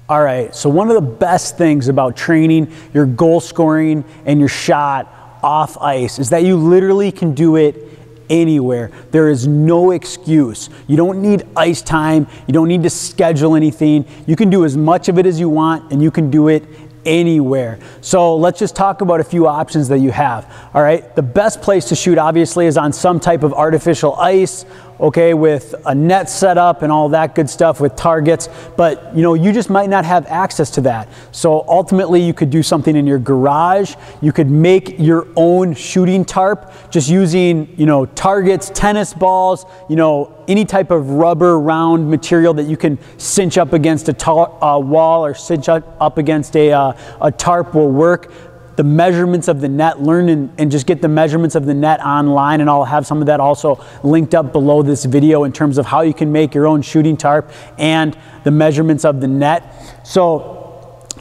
All right, so one of the best things about training your goal scoring and your shot off ice is that you literally can do it anywhere. There is no excuse. You don't need ice time. You don't need to schedule anything. You can do as much of it as you want, and you can do it anywhere. So let's just talk about a few options that you have. All right, the best place to shoot obviously is on some type of artificial ice, okay, with a net set up and all that good stuff with targets, but you know, you just might not have access to that. So ultimately you could do something in your garage. You could make your own shooting tarp just using, you know, targets, tennis balls, you know, any type of rubber round material that you can cinch up against a wall or cinch up against a tarp will work. The measurements of the net, learn and just get the measurements of the net online, and I'll have some of that also linked up below this video in terms of how you can make your own shooting tarp and the measurements of the net. So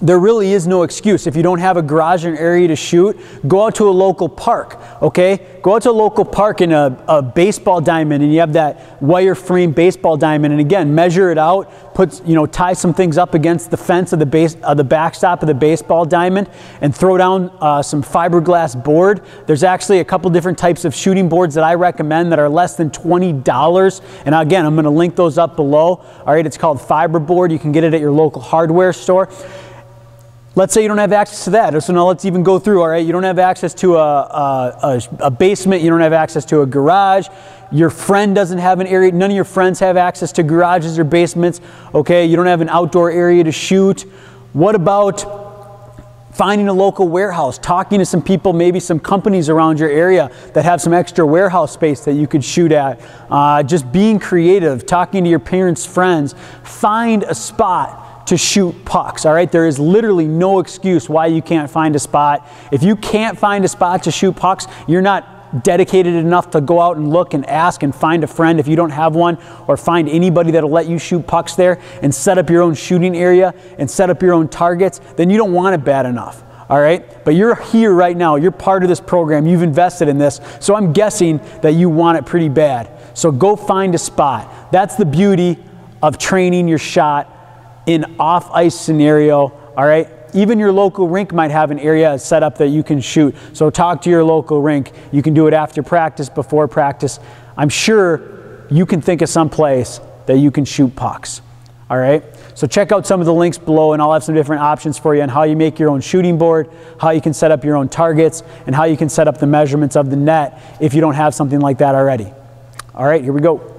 there really is no excuse. If you don't have a garage or an area to shoot, go out to a local park, okay? Go out to a local park in a baseball diamond, and you have that wireframe baseball diamond, and again, measure it out, tie some things up against the fence of the backstop of the baseball diamond, and throw down some fiberglass board. There's actually a couple different types of shooting boards that I recommend that are less than $20, and again, I'm gonna link those up below. All right, it's called fiberboard. You can get it at your local hardware store. Let's say you don't have access to that. So now let's even go through, all right? You don't have access to a basement. You don't have access to a garage. Your friend doesn't have an area. None of your friends have access to garages or basements, okay? You don't have an outdoor area to shoot. What about finding a local warehouse, talking to some people, maybe some companies around your area that have some extra warehouse space that you could shoot at? Just being creative, talking to your parents' friends. Find a spot to shoot pucks, all right? There is literally no excuse why you can't find a spot. If you can't find a spot to shoot pucks, you're not dedicated enough to go out and look and ask and find a friend if you don't have one, or find anybody that'll let you shoot pucks there and set up your own shooting area and set up your own targets, then you don't want it bad enough, all right? But you're here right now. You're part of this program. You've invested in this. So I'm guessing that you want it pretty bad. So go find a spot. That's the beauty of training your shot in off-ice scenario, all right? Even your local rink might have an area set up that you can shoot. So talk to your local rink. You can do it after practice, before practice. I'm sure you can think of some place that you can shoot pucks, all right? So check out some of the links below, and I'll have some different options for you on how you make your own shooting board, how you can set up your own targets, and how you can set up the measurements of the net if you don't have something like that already. All right, here we go.